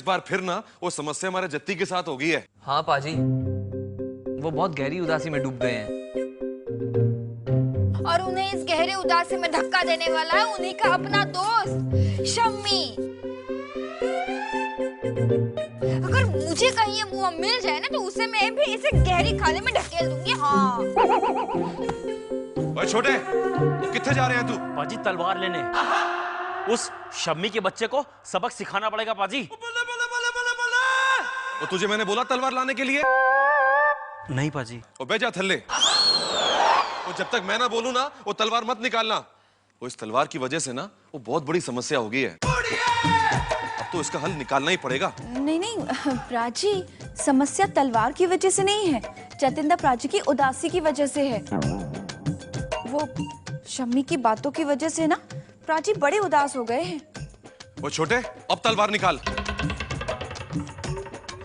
बार फिर ना वो समस्या हमारे जत्ती के साथ हो गई है। हाँ पाजी, वो बहुत गहरी उदासी में डूब गए हैं। और उन्हें इस गहरे उदासी में धक्का देने वाला है उन्हीं का अपना दोस्त शम्मी। अगर मुझे कहीं ये मुआ मिल जाए ना तो उसे मैं भी इसे गहरी खाने में ढकेल दूंगी। हाँ। ओए छोटे, किथे जा रहे हैं तू? पाजी तलवार लेने। उस शम्मी के बच्चे को सबक सिखाना पड़ेगा पाजी। तो तुझे मैंने बोला तलवार लाने के लिए? नहीं पाजी। ओ बे जा थल्ले। वो जब तक मैं ना बोलूं ना वो तलवार मत निकालना। वो इस तलवार की वजह से ना वो बहुत बड़ी समस्या हो गई है। अब तो इसका हल निकालना ही पड़ेगा। नहीं नहीं प्राची, समस्या तलवार की वजह से नहीं है, जतिंदर प्राची की उदासी की वजह से है। वो शम्मी की बातों की वजह से ना प्राची बड़े उदास हो गए हैं। वो छोटे, अब तलवार निकाल।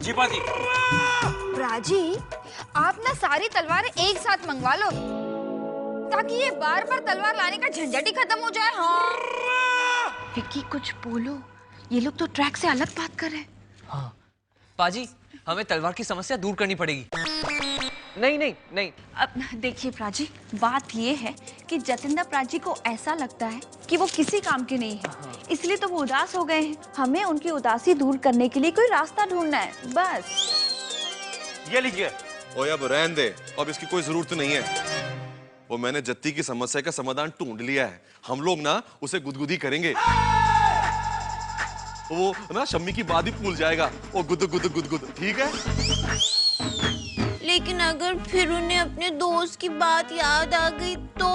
जी पाजी। प्राची, आप ना सारी तलवारें एक साथ मंगवा लो ताकि ये बार बार तलवार लाने का झंझट ही खत्म हो जाए। हाँ। विक्की कुछ बोलो, ये लोग तो ट्रैक से अलग बात कर रहे हैं। हाँ पाजी, हमें तलवार की समस्या दूर करनी पड़ेगी। नहीं नहीं नहीं, अब देखिए प्राची, बात ये है कि जतिंदर प्राची को ऐसा लगता है कि वो किसी काम के नहीं है, इसलिए तो वो उदास हो गए हैं। हमें उनकी उदासी दूर करने के लिए कोई रास्ता ढूंढना है, बस। ये लीजिए। ओए अब रहने दे, अब इसकी कोई जरूरत नहीं है। वो मैंने जत्ती की समस्या का समाधान ढूंढ लिया है। हम लोग ना उसे गुदगुदी करेंगे। वो ना शम्मी की बात ही भूल जाएगा। वो गुद गुद गुद गुद, ठीक है? लेकिन अगर फिर उन्हें अपने दोस्त की बात याद आ गई तो?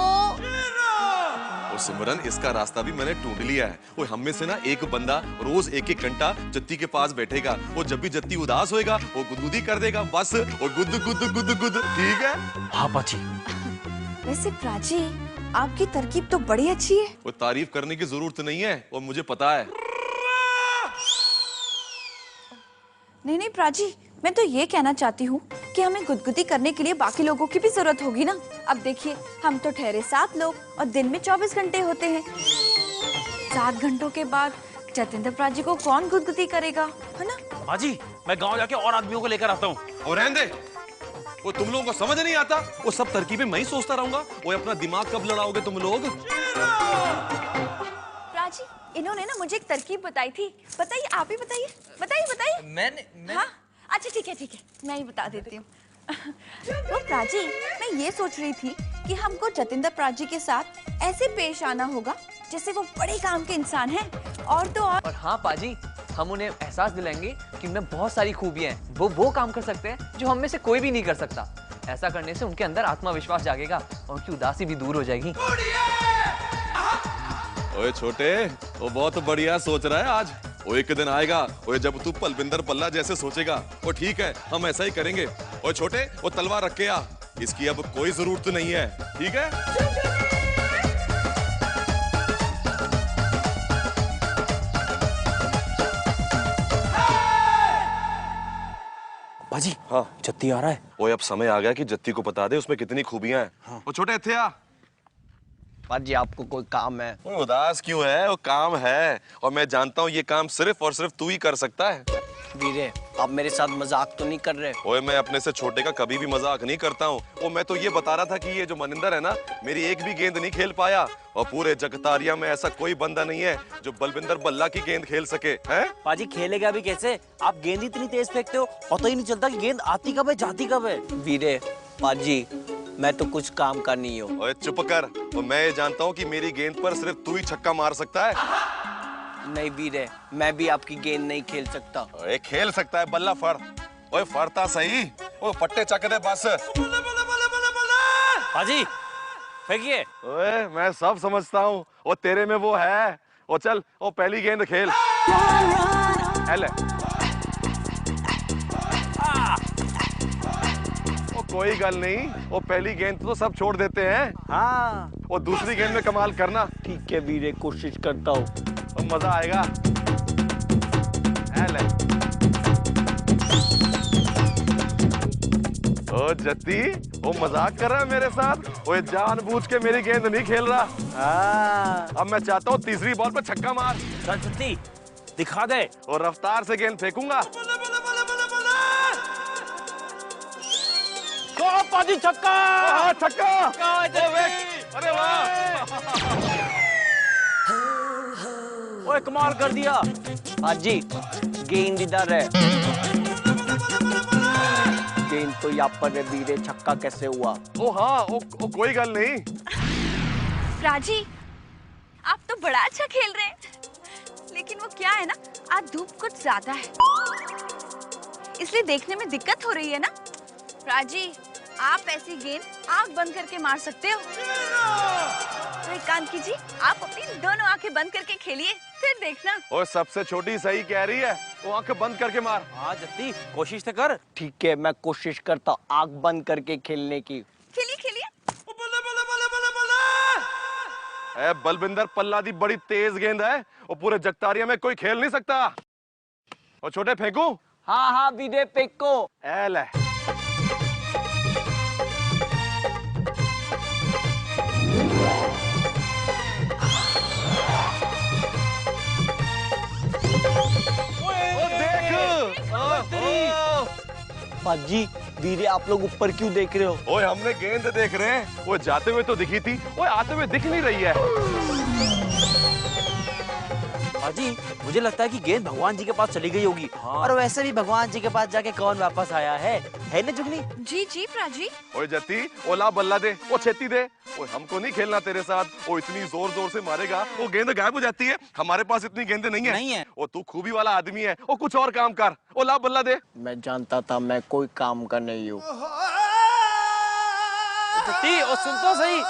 वो सिमरन, इसका रास्ता भी मैंने ढूंढ लिया है। वो हम में से ना एक बंदा रोज एक एक घंटा जत्ती के पास बैठेगा। वो जब भी जत्ती उदास होएगा वो गुदगुदी कर देगा, बस। वो गुद गुद गुद गुद, ठीक है? हाँ पाजी। वैसे प्राची, आपकी तरकीब तो बड़ी अच्छी है। वो तारीफ करने की जरूरत नहीं है, वो मुझे पता है। नहीं नहीं प्राची, मैं तो ये कहना चाहती हूँ कि हमें गुदगुदी करने के लिए बाकी लोगों की भी जरूरत होगी ना। अब देखिए, हम तो ठहरे 7 लोग और दिन में 24 घंटे होते हैं। 7 घंटों के बाद जतिंदर प्राची को कौन गुदगुदी करेगा, है ना? पाजी, मैं गांव जाके और आदमियों को लेकर आता हूँ। और रहने दे, वो तुम लोगों को समझ नहीं आता। वो सब तरकीबें मैं ही सोचता रहूंगा। वो अपना दिमाग कब लड़ाओगे तुम लोग? प्राची, इन्होंने ना मुझे एक तरकीब बताई थी। बताइए, आप ही बताइए। बताइए बताइए। मैंने हाँ अच्छा ठीक है, मैं ही बता देती हूँ। तो प्राची, मैं ये सोच रही थी कि हमको जतिंदर प्राची के साथ ऐसे पेश आना होगा जैसे वो बड़े काम के इंसान हैं। और तो और हाँ पाजी, हम उन्हें एहसास दिलाएंगे कि उनमें बहुत सारी खूबियां हैं। वो काम कर सकते हैं जो हम में से कोई भी नहीं कर सकता। ऐसा करने से उनके अंदर आत्मविश्वास जागेगा और उनकी उदासी भी दूर हो जाएगी। ओए छोटे, वो बहुत बढ़िया सोच रहा है आज। वो एक दिन आएगा, ओए जब तू पलविंदर पल्ला जैसे सोचेगा। वो ठीक है, हम ऐसा ही करेंगे। ओए छोटे, वो तलवार रख के आ। इसकी अब कोई जरूरत नहीं है, ठीक है? पाजी, हाँ जत्ती आ रहा है। ओए अब समय आ गया कि जत्ती को बता दे उसमें कितनी खूबियां हैं। हाँ। वो छोटे इत्थे आ। पाजी, आपको कोई काम है? ओए उदास क्यों है? वो काम है और मैं जानता हूँ ये काम सिर्फ और सिर्फ तू ही कर सकता है। वीरे, आप मेरे साथ मजाक तो नहीं कर रहे? ओए मैं अपने से छोटे का कभी भी मजाक नहीं करता हूँ। वो मैं तो ये बता रहा था कि ये जो मनिंदर है ना, मेरी एक भी गेंद नहीं खेल पाया। और पूरे जगतारिया में ऐसा कोई बंदा नहीं है जो बलविंदर बल्ला की गेंद खेल सके। हैं? पाजी, खेलेगा भी कैसे? आप गेंद इतनी तेज फेंकते हो, पता ही नहीं चलता कि गेंद आती कब है जाती कब है। वीरे, पाजी, मैं तो कुछ काम का नहीं हूँ। ओए चुप कर। तो मैं ये जानता हूँ कि मेरी गेंद पर सिर्फ तू ही छक्का मार सकता है। नहीं वीरे, मैं भी आपकी गेंद नहीं खेल सकता। ओए खेल सकता है, बल्ला फड़। ओए फड़ता सही। ओ पट्टे चक दे बस। पाजी, फेंकिए। ओए मैं सब समझता हूँ। वो तेरे में वो है। ओ चल, ओ पहली गेंद खेल। ले। ओ कोई गल नहीं, वो पहली गेंद तो सब छोड़ देते हैं। हाँ, वो दूसरी गेंद में कमाल करना। ठीक है वीरे, कोशिश करता हूँ। तो मजा आएगा। ले। ओ जत्ती, वो मजाक कर रहा है मेरे साथ। वो जानबूझ के मेरी गेंद नहीं खेल रहा। हाँ। अब मैं चाहता हूँ तीसरी बॉल पर छक्का मार। चल जत्ती, दिखा दे। और रफ्तार से गेंद फेंकूंगा। तो पाजी छक्का। हाँ, छक्का। अरे वाह। ओए कमाल कर दिया। पाजी गेंद इधर है। गेंद तो यहाँ पर है वीरे, छक्का कैसे हुआ? ओ हाँ, ओ कोई गल नहीं। राजी, आप तो बड़ा अच्छा खेल रहे हैं, लेकिन वो क्या है ना, आज धूप कुछ ज्यादा है, इसलिए देखने में दिक्कत हो रही है ना। राजी, आप ऐसी गेंद आंख बंद करके मार सकते हो। तो एक काम कीजिए, आप अपनी दोनों आंखें बंद करके खेलिए, फिर देखना। और सबसे छोटी सही कह रही है, वो आंखें बंद करके मार। हाँ जत्ती, कोशिश तो कर। ठीक है, मैं कोशिश करता हूँ आंख बंद करके खेलने की। खेलिए खेलिए। ए बलविंदर पल्ला दी बड़ी तेज गेंद है, वो पूरे जगतारिया में कोई खेल नहीं सकता। और छोटे फेंकू? हाँ हाँ वीरे फेंको। ए ले। पाजी वीरे, आप लोग ऊपर क्यों देख रहे हो? ओए हमने गेंद देख रहे हैं, वो जाते हुए तो दिखी थी, ओए आते हुए दिख नहीं रही है। पाजी, मुझे लगता है कि गेंद भगवान जी के पास चली गई होगी। हाँ। और वैसे भी भगवान जी के पास जाके कौन वापस आया है ना जुगनी? जी जी प्राजी। ओए जत्ती, ओ ला बल्ला दे, ओ छेती दे। ओए हमको नहीं खेलना तेरे साथ, वो इतनी जोर जोर से मारेगा, वो गेंद गायब हो जाती है। हमारे पास इतनी गेंदें नहीं है। नहीं है। ओ तू खूबी वाला आदमी है, ओ कुछ और काम कर, ओ ला बल्ला दे। मैं जानता था मैं कोई काम का नहीं हूँ। जत्ती, और सुन तो सही।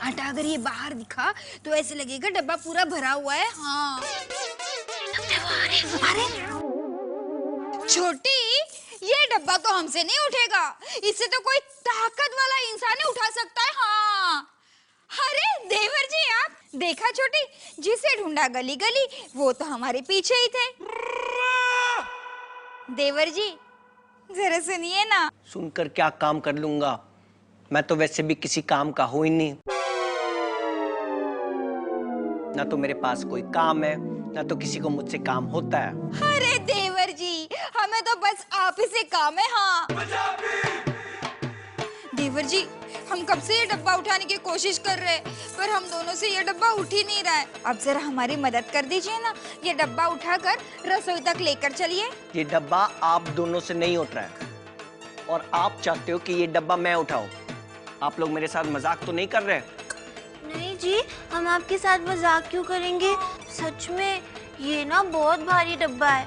आटा अगर ये बाहर दिखा तो ऐसे लगेगा डब्बा पूरा भरा हुआ है। हाँ। अरे छोटी, ये डब्बा तो हमसे नहीं उठेगा, इससे तो कोई ताकत वाला इंसान ही उठा सकता है। हाँ। अरे देवर जी, आप देखा छोटी, जिसे ढूंढा गली गली वो तो हमारे पीछे ही थे। देवर जी जरा सुनिए ना। सुनकर क्या काम कर लूंगा, मैं तो वैसे भी किसी काम का हूं ही नहीं। ना तो मेरे पास कोई काम है, ना तो किसी को मुझसे काम होता है। अरे देवर जी, हमें तो बस आप ही से काम है। हाँ देवर जी, हम कब से ये डब्बा उठाने की कोशिश कर रहे हैं, पर हम दोनों से ये डब्बा उठ ही नहीं रहा है। अब जरा हमारी मदद कर दीजिए ना, ये डब्बा उठाकर रसोई तक लेकर चलिए। ये डब्बा आप दोनों से नहीं उठ रहा है, और आप चाहते हो कि ये डब्बा मैं उठाऊं। आप लोग मेरे साथ मजाक तो नहीं कर रहे? नहीं जी, हम आपके साथ मजाक क्यों करेंगे, सच में ये ना बहुत भारी डब्बा है।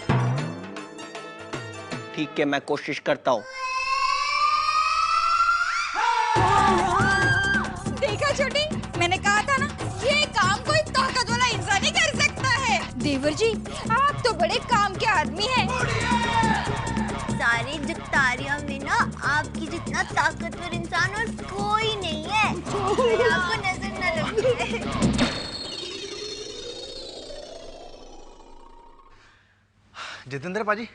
ठीक है, मैं कोशिश करता हूँ। देखा छोटी, मैंने कहा था ना, ये काम कोई ताकत वाला इंसान ही कर सकता है। देवर जी, आप तो बड़े काम के आदमी हैं। सारे जगतारिया में ना आपकी जितना ताकतवर इंसान और कोई नहीं है। आपको नजर न लगे। जितेंद्र पाजी,